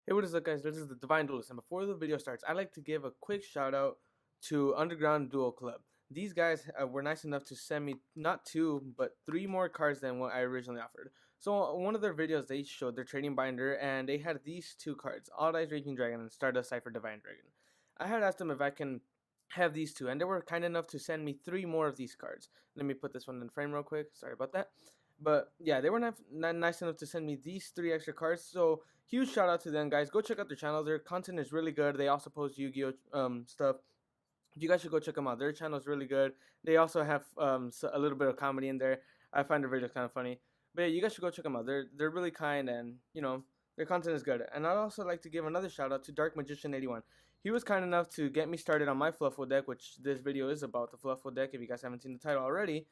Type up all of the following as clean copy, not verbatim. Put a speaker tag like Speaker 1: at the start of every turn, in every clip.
Speaker 1: Hey, what is up, guys? This is the Divine Duelist, and before the video starts, I'd like to give a quick shout out to Underground Duel Club. These guys were nice enough to send me not two, but three more cards than what I originally offered. So, on one of their videos, they showed their trading binder, and they had these two cards: All Eyes Raging Dragon and Stardust Cipher Divine Dragon. I had asked them if I can have these two, and they were kind enough to send me three more of these cards. Let me put this one in frame real quick. Sorry about that. But yeah, they were not nice enough to send me these three extra cards. So huge shout out to them, guys. Go check out their channel. Their content is really good. They also post Yu-Gi-Oh stuff. You guys should go check them out. Their channel is really good. They also have a little bit of comedy in there. I find their videos kind of funny. But yeah, you guys should go check them out. They're really kind, and their content is good. And I'd also like to give another shout out to Dark Magician 81. He was kind enough to get me started on my Fluffal deck, which this video is about, the Fluffal deck. If you guys haven't seen the title already,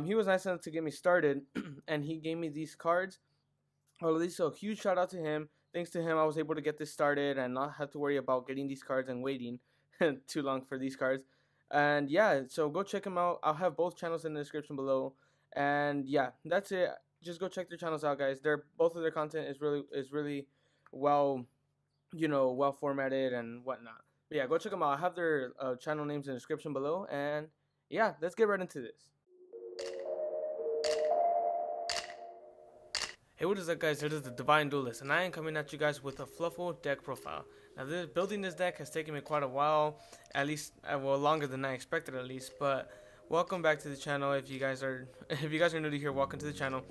Speaker 1: he was nice enough to get me started, and he gave me these cards. All of these, so huge shout out to him. Thanks to him, I was able to get this started and not have to worry about getting these cards and waiting too long for these cards. And yeah, so go check him out. I'll have both channels in the description below. And yeah, that's it. Just go check their channels out, guys. They're both of their content is really well, well formatted and whatnot. But yeah, go check them out. I have their channel names in the description below. And yeah, let's get right into this. Hey, what is up, guys? It is the Divine Duelist, and I am coming at you guys with a Fluffal Deck Profile. Now, building this deck has taken me quite a while, at least, well, longer than I expected at least, but welcome back to the channel. If you guys are new to here, welcome to the channel.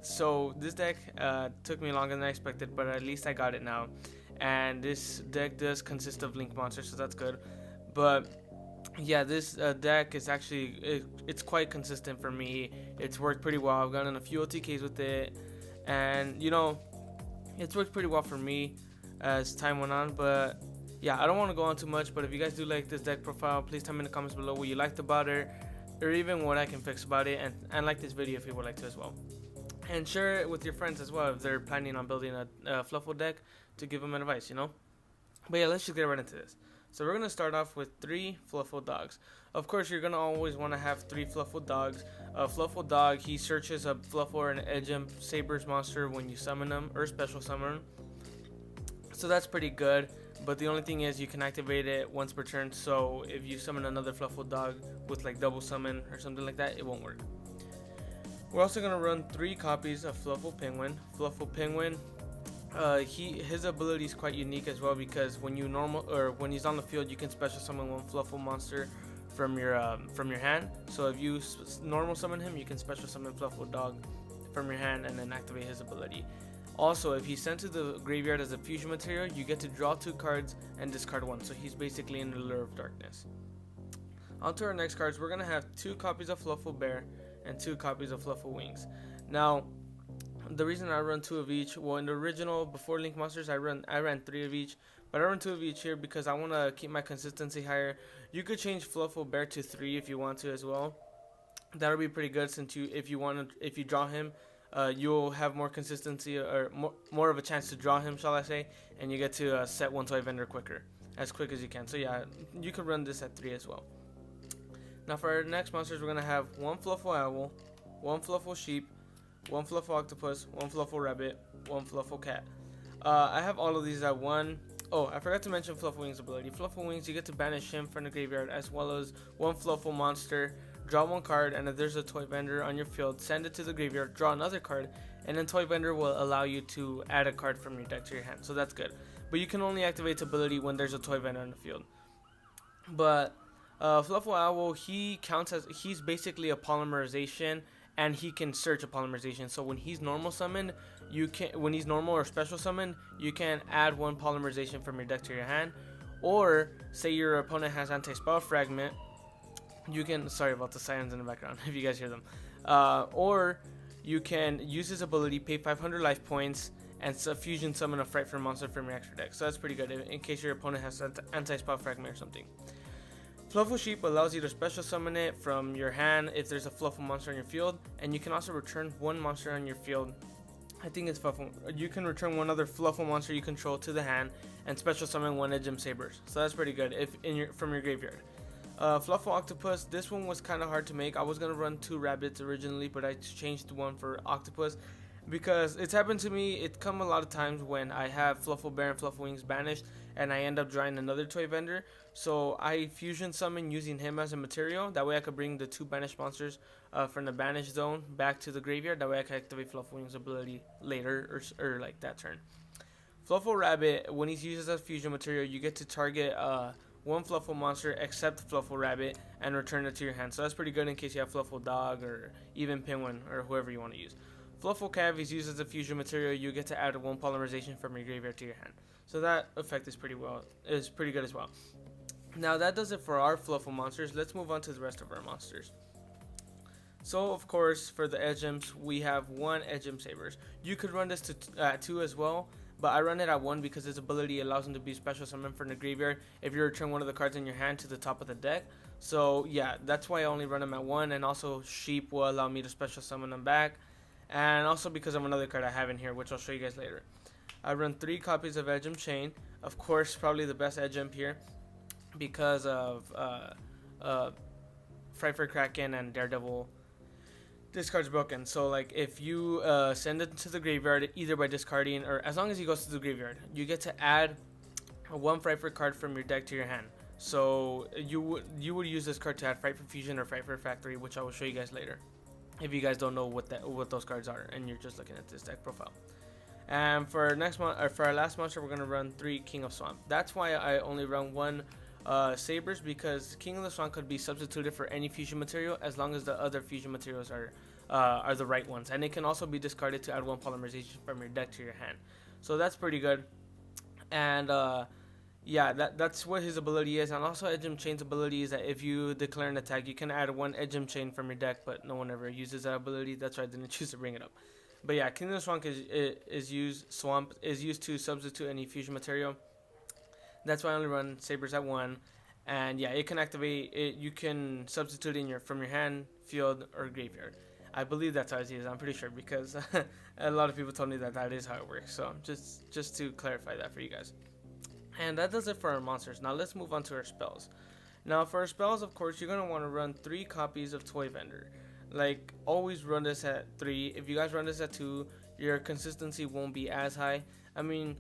Speaker 1: So this deck took me longer than I expected, but at least I got it now. And this deck does consist of Link monsters, so that's good. But yeah, this deck is actually it's quite consistent for me. It's worked pretty well. I've gotten a few OTKs with it, and it's worked pretty well for me as time went on. But yeah, I don't want to go on too much, but if you guys do like this deck profile, please tell me in the comments below what you liked about it, or even what I can fix about it, and like this video if you would like to as well, and share it with your friends as well if they're planning on building a Fluffal deck, to give them advice. But yeah, let's just get right into this. So we're going to start off with 3 Fluffal Dogs. Of course, you're going to always want to have 3 Fluffal Dogs. A Fluffal Dog, he searches a Fluffal or an Edgem Sabers monster when you summon them, or special summon. So that's pretty good, but the only thing is you can activate it once per turn, so if you summon another Fluffal Dog with like double summon or something like that, it won't work. We're also going to run 3 copies of Fluffal Penguin. Fluffal Penguin, his ability is quite unique as well, because when when he's on the field, you can special summon one Fluffal monster from your hand. So if you normal summon him, you can special summon Fluffal Dog from your hand and then activate his ability. Also, if he's sent to the graveyard as a fusion material, you get to draw 2 cards and discard 1. So he's basically in the Lure of Darkness. On to our next cards. We're gonna have 2 copies of Fluffal Bear and 2 copies of Fluffal Wings. Now, the reason I run 2 of each, well, in the original before Link Monsters, I ran 3 of each, but I run 2 of each here because I want to keep my consistency higher. You could change Fluffal Bear to 3 if you want to as well. That'll be pretty good, since if you draw him, you'll have more consistency, or more of a chance to draw him, shall I say, and you get to set one toy vendor as quick as you can. So yeah, you could run this at 3 as well. Now for our next monsters, we're gonna have 1 Fluffal Owl, 1 Fluffal Sheep, 1 Fluffal Octopus, 1 Fluffal Rabbit, 1 Fluffal Cat. I have all of these at 1. Oh, I forgot to mention Fluffal Wings ability. Fluffal Wings, you get to banish him from the graveyard, as well as 1 Fluffal monster, draw 1 card, and if there's a toy vendor on your field, send it to the graveyard, draw another card, and then toy vendor will allow you to add a card from your deck to your hand. So that's good. But you can only activate its ability when there's a toy vendor on the field. But Fluffal Owl, he's basically a polymerization, and he can search a polymerization. So when he's normal summoned, when he's normal or special summoned, you can add 1 polymerization from your deck to your hand. Or say your opponent has anti-spell fragment, you can, sorry about the sirens in the background if you guys hear them, or you can use his ability, pay 500 life points, and fusion summon a Frightful monster from your extra deck. So that's pretty good in case your opponent has anti-spell fragment or something. Fluffal Sheep allows you to special summon it from your hand if there's a Fluffal monster on your field, and you can also return 1 monster on your field. I think it's Fluffal. You can return 1 other Fluffal monster you control to the hand and special summon 1 Edgem Sabers. So that's pretty good from your graveyard. Fluffal Octopus, this one was kind of hard to make. I was gonna run 2 rabbits originally, but I changed 1 for Octopus. because it's happened to me. It come a lot of times when I have Fluffal Bear and Fluffal Wings banished, and I end up drawing another toy vendor. So I fusion summon using him as a material. That way I could bring the two banished monsters from the banished zone back to the graveyard. That way I can activate Fluffal Wings ability later, or like that turn. Fluffal Rabbit, when he's used as a fusion material, you get to target one Fluffal monster except Fluffal Rabbit and return it to your hand. So that's pretty good in case you have Fluffal Dog or even Penguin or whoever you want to use. Fluffal Cav is used as a fusion material. You get to add one polymerization from your graveyard to your hand. So that effect is pretty good as well. Now that does it for our Fluffal monsters. Let's move on to the rest of our monsters. So of course for the Edge Imps, we have one Edge Imp Sabers. You could run this to 2 as well, but I run it at 1 because his ability allows him to be special summoned from the graveyard if you return one of the cards in your hand to the top of the deck. So yeah, that's why I only run him at 1, and also Sheep will allow me to special summon them back, and also because of another card I have in here, which I'll show you guys later. I run 3 copies of Edge Imp Chain. Of course, probably the best Edge Imp here because of Frightfur Kraken and Daredevil. This card's broken, so like if you send it to the graveyard either by discarding or as long as he goes to the graveyard, you get to add one Frightfur card from your deck to your hand. So you would use this card to add Frightfur Fusion or Frightfur Factory, which I will show you guys later if you guys don't know what those cards are and you're just looking at this deck profile. And for our last monster, we're gonna run 3 King of Swamp. That's why I only run 1 Sabers, because King of the Swamp could be substituted for any fusion material as long as the other fusion materials are the right ones, and it can also be discarded to add 1 polymerization from your deck to your hand. So that's pretty good. And yeah, that's what his ability is. And also Edge Imp Chain's ability is that if you declare an attack, you can add 1 Edge Imp Chain from your deck, but no one ever uses that ability. That's why I didn't choose to bring it up. But yeah, King of the Swamp is used to substitute any fusion material. That's why I only run Sabers at 1. And yeah, it can activate it. You can substitute in from your hand, field, or graveyard. I believe that's how it is. I'm pretty sure because a lot of people told me that is how it works. So just to clarify that for you guys. And that does it for our monsters. Now let's move on to our spells. Now for our spells, of course, you're going to want to run 3 copies of Toy Vendor. Like, always run this at 3. If you guys run this at 2, your consistency won't be as high. I mean,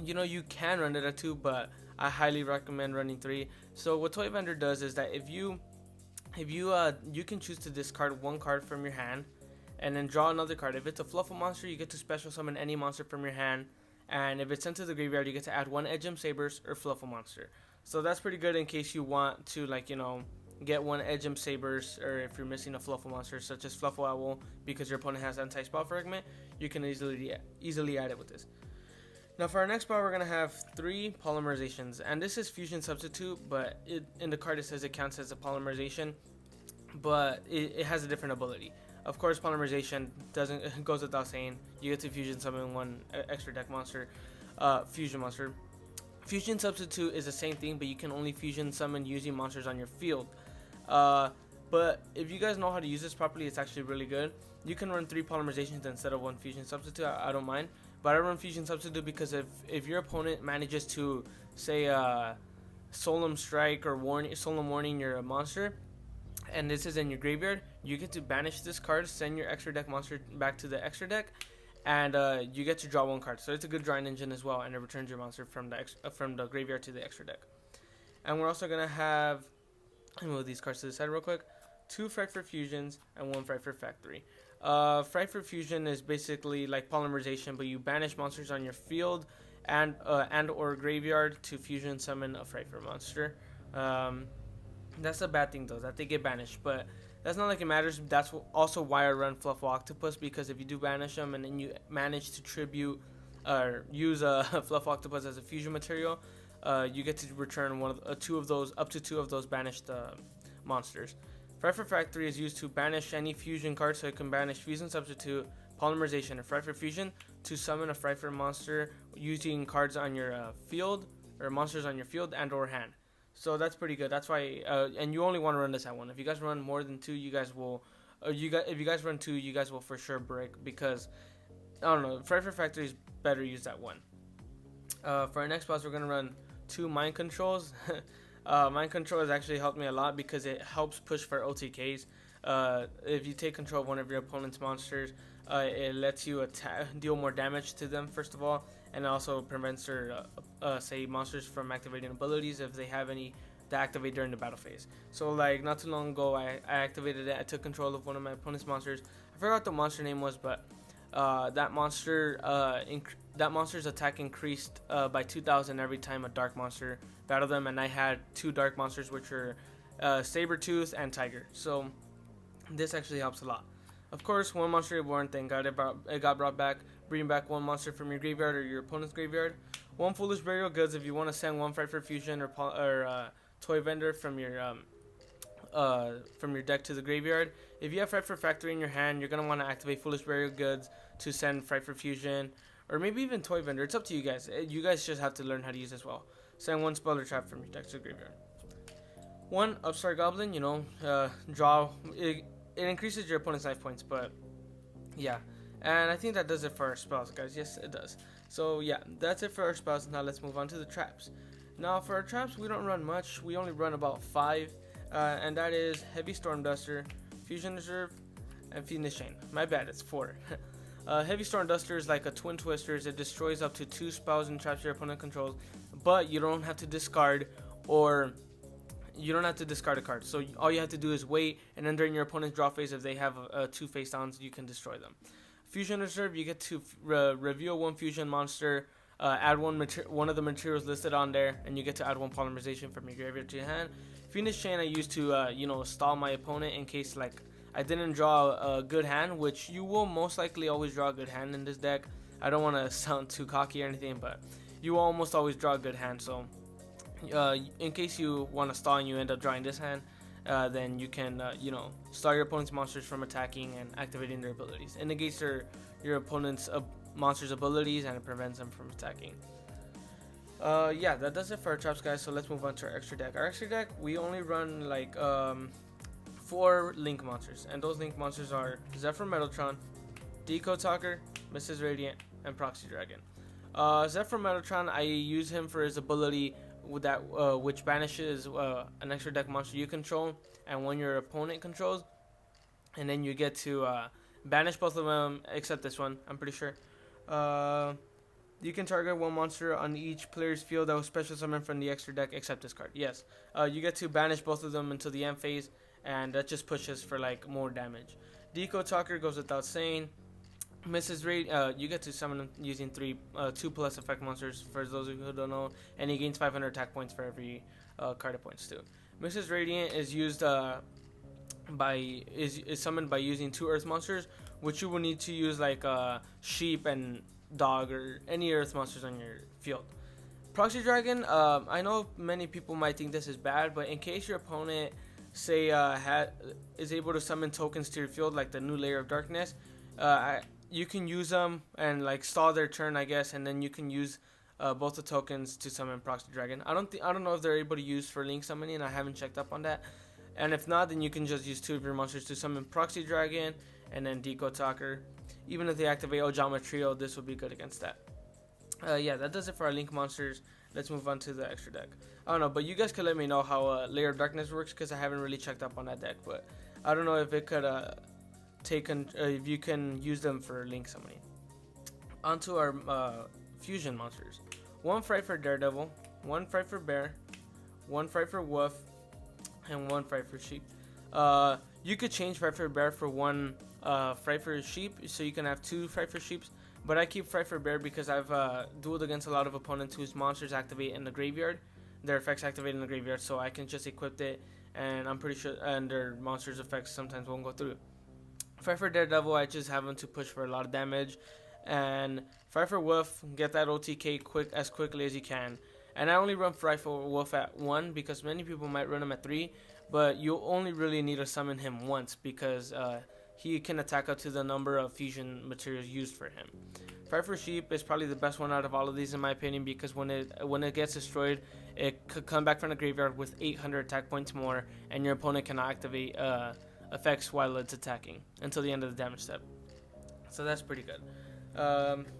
Speaker 1: you know, you can run it at 2, but I highly recommend running 3. So what Toy Vendor does is that if you can choose to discard 1 card from your hand and then draw another card. If it's a Fluffal monster, you get to special summon any monster from your hand, and if it's sent to the graveyard, you get to add 1 Edge Imp Sabers or Fluffal monster. So that's pretty good in case you want to, like, you know, get 1 Edge Imp Sabers, or if you're missing a Fluffal monster such as Fluffal Owl because your opponent has anti-spell fragment, you can easily add it with this. Now for our next spell, we're going to have 3 polymerizations, and this is fusion substitute, but in the card it says it counts as a polymerization, but it has a different ability. Of course, polymerization goes without saying. You get to fusion summon 1 extra deck monster, fusion monster. Fusion substitute is the same thing, but you can only fusion summon using monsters on your field. But if you guys know how to use this properly, it's actually really good. You can run 3 polymerizations instead of 1 fusion substitute. I don't mind. But I run fusion substitute because if your opponent manages to, say, Solemn Strike or Solemn Warning your monster, and this is in your graveyard, you get to banish this card, send your extra deck monster back to the extra deck, and you get to draw 1 card. So it's a good drawing engine as well, and it returns your monster from the graveyard to the extra deck. And we're also gonna have, let me move these cards to the side real quick, 2 Frightfur Fusions and 1 Frightfur Factory. Frightfur Fusion is basically like polymerization, but you banish monsters on your field and or graveyard to fusion summon a Frightfur monster. That's a bad thing though, that they get banished, but that's not like it matters. That's also why I run Fluffal Octopus, because if you do banish them and then you manage to tribute or use a Fluffal Octopus as a fusion material, you get to return up to 2 of those banished monsters. Frightfur Factory is used to banish any fusion card, so it can banish Fusion Substitute, Polymerization, and Frightfur Fusion to summon a Frightfur monster using cards on your field, or monsters on your field and or hand. So that's pretty good. That's why, and you only want to run this at 1. If you guys run more than 2, you guys will, if you guys run 2, you guys will for sure break, because, I don't know, Frightfur Factory is better used at 1. For our next boss, we're going to run 2 Mind Controls. Mind Control has actually helped me a lot because it helps push for OTKs. If you take control of one of your opponent's monsters, It lets you deal more damage to them first of all, and it also prevents their say monsters from activating abilities if they have any that activate during the battle phase. So like not too long ago, I activated it. I took control of one of my opponent's monsters. I forgot what the monster name was, but that monster's attack increased by 2,000 every time a dark monster battled them, and I had two dark monsters, which are Sabertooth and Tiger. So this actually helps a lot. Of course, one monster reborn, thank God it got brought back. Bring back one monster from your graveyard or your opponent's graveyard. One Foolish Burial Goods if you want to send one Frightful Fusion or Toy Vendor from your deck to the graveyard. If you have Frightful Factory in your hand, you're gonna want to activate Foolish Burial Goods to send Frightful Fusion, or maybe even Toy Vendor. It's up to you guys. You guys just have to learn how to use this well. Send one Spell or Trap from your deck to the graveyard. One Upstart Goblin, draw. It increases your opponent's life points, but yeah. And I think that does it for our spells, guys. Yes, it does. So yeah, that's it for our spells. Now let's move on to the traps. Now for our traps, we don't run much. We only run about 5, and that is Heavy Storm Duster, Fusion Reserve, and Phoenix Chain. My bad, it's 4. Heavy Storm Duster is like a Twin Twisters. It destroys up to 2 spells and traps your opponent controls, but you don't have to discard a card. So all you have to do is wait, and then during your opponent's draw phase, if they have 2 face downs, you can destroy them. Fusion Reserve, you get to reveal one fusion monster, add one of the materials listed on there, and you get to add one polymerization from your graveyard to your hand. Phoenix Chain I used to stall my opponent in case like I didn't draw a good hand, which you will most likely always draw a good hand in this deck. I don't want to sound too cocky or anything, but you will almost always draw a good hand. So in case you want to stall and you end up drawing this hand, then you can stall your opponent's monsters from attacking and activating their abilities. It negates your opponent's monsters' abilities and it prevents them from attacking. Yeah, that does it for our traps, guys. So let's move on to our extra deck. Our extra deck, we only run like 4 Link monsters, and those Link monsters are Zephyr Metaltron, Decode Talker, Mrs. Radiant, and Proxy Dragon. Zephyr Metaltron, I use him for his ability with that which banishes an extra deck monster you control and one your opponent controls, and then you get to banish both of them except this one. I'm pretty sure. You can target one monster on each player's field that was special summoned from the extra deck except this card. Yes, you get to banish both of them until the end phase, and that just pushes for like more damage. Decode Talker goes without saying. Mrs. Radiant, you get to summon him using 2+ effect monsters for those of you who don't know, and he gains 500 attack points for every card it points to. Mrs. Radiant is used is summoned by using 2 earth monsters, which you will need to use like sheep and dog or any earth monsters on your field. Proxy Dragon, I know many people might think this is bad, but in case your opponent say is able to summon tokens to your field like the new Layer of Darkness, you can use them and like stall their turn, I guess, and then you can use both the tokens to summon Proxy Dragon. I don't know if they're able to use for link summoning. I haven't checked up on that. And if not, then you can just use 2 of your monsters to summon Proxy Dragon and then Decode Talker. Even if they activate Ojama Trio, this will be good against that. Yeah, that does it for our link monsters. Let's move on to the extra deck. I don't know, but you guys could let me know how Layer of Darkness works, because I haven't really checked up on that deck. But I don't know if it could if you can use them for link summoning. Onto our fusion monsters. 1 Fright for Daredevil, 1 Fright for Bear, 1 Fright for Wolf, and 1 Fright for Sheep. You could change Fright for Bear for 1 Fright for Sheep, so you can have 2 Fright for Sheeps. But I keep Fright for Bear because I've dueled against a lot of opponents whose monsters activate in the graveyard. Their effects activate in the graveyard, so I can just equip it, and I'm pretty sure, and their monsters' effects sometimes won't go through. Fright for Daredevil, I just have them to push for a lot of damage, and Fright for Wolf, get that OTK as quickly as you can. And I only run Fright for Wolf at 1 because many people might run him at 3, but you only really need to summon him once because he can attack up to the number of fusion materials used for him. Fright for Sheep is probably the best one out of all of these in my opinion, because when it gets destroyed, it could come back from the graveyard with 800 attack points more, and your opponent cannot activate effects while it's attacking until the end of the damage step. So that's pretty good.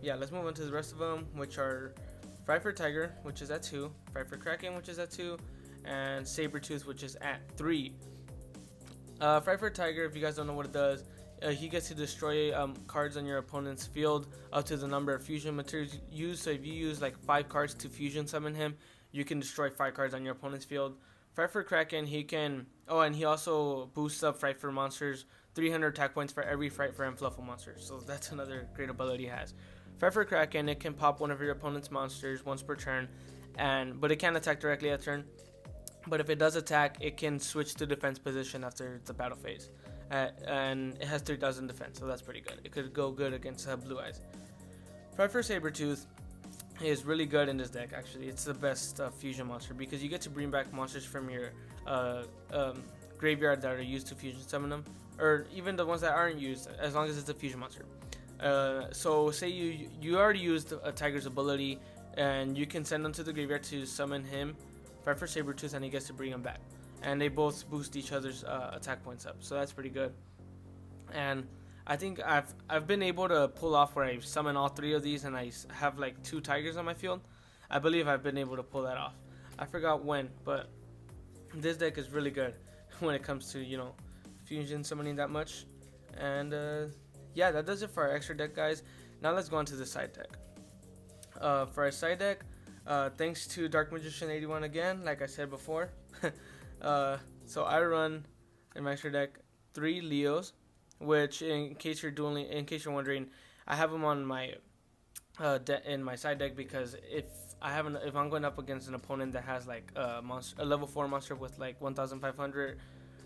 Speaker 1: Yeah, let's move on to the rest of them, which are Fright for Tiger, which is at 2, Fright for Kraken, which is at 2, and Sabertooth, which is at 3. Fright for Tiger, if you guys don't know what it does, he gets to destroy cards on your opponent's field up to the number of fusion materials used. So if you use like 5 cards to fusion summon him, you can destroy 5 cards on your opponent's field. Frightfur Kraken, he can. Oh, and he also boosts up Frightfur monsters 300 attack points for every Frightfur and Fluffal monster. So that's another great ability he has. Frightfur Kraken, it can pop one of your opponent's monsters once per turn, but it can't attack directly at turn. But if it does attack, it can switch to defense position after the battle phase. And it has 3000 defense, so that's pretty good. It could go good against Blue Eyes. Frightfur Sabretooth is really good in this deck, actually. It's the best fusion monster because you get to bring back monsters from your graveyard that are used to fusion summon them, or even the ones that aren't used, as long as it's a fusion monster. So say you already used a Tiger's ability, and you can send them to the graveyard to summon him, Frightfur Sabretooth, and he gets to bring them back. And they both boost each other's attack points up, so that's pretty good. And I think I've been able to pull off where I summon all 3 of these and I have like 2 tigers on my field. I believe I've been able to pull that off. I forgot when, but this deck is really good when it comes to, you know, fusion summoning that much. And yeah, that does it for our extra deck, guys. Now let's go on to the side deck. For our side deck, thanks to Dark Magician 81 again, like I said before. So I run in my extra deck 3 Leos, which in case you're wondering, I have them on my in my side deck because if I'm going up against an opponent that has like a level 4 monster with like 1500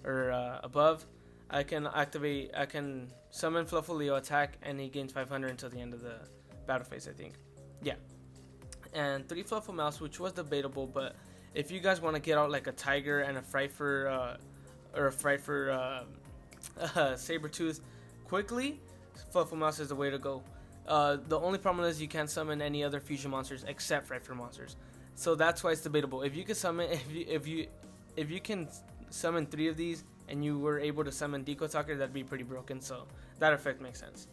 Speaker 1: or above, I can summon Fluffal Leo, attack, and he gains 500 until the end of the battle phase, I think. Yeah. And 3 Fluffal Mouse, which was debatable, but if you guys want to get out like a Tiger and a Frightfur or a Frightfur Sabretooth quickly, Fluffal Mouse is the way to go. The only problem is you can't summon any other fusion monsters except Frightfur monsters, so that's why it's debatable. If you can summon, if you can summon 3 of these and you were able to summon Deco Talker, that'd be pretty broken. So that effect makes sense.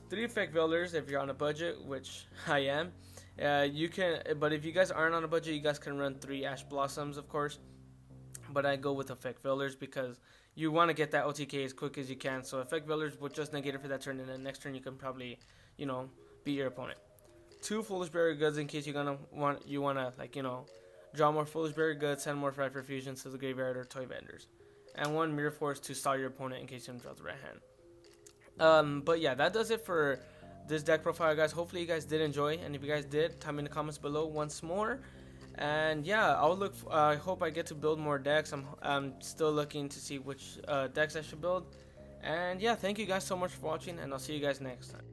Speaker 1: 3 Effect Veilers if you're on a budget, which I am. You can, but if you guys aren't on a budget, you guys can run 3 Ash Blossoms, of course. But I go with Effect Veilers because you want to get that OTK as quick as you can. So Effect Veilers will just negate it for that turn, and then next turn you can probably, you know, beat your opponent. 2 Foolish Berry Goods in case you wanna like, you know, draw more Foolish Berry Goods, send more Frightfur Fusions to the graveyard or Toy Vendors, and 1 Mirror Force to stall your opponent in case you don't draw the right hand. But yeah, that does it for this deck profile, guys. Hopefully you guys did enjoy, and if you guys did, tell me in the comments below once more. And yeah, I hope I get to build more decks. I'm still looking to see which decks I should build. And yeah, thank you guys so much for watching, and I'll see you guys next time.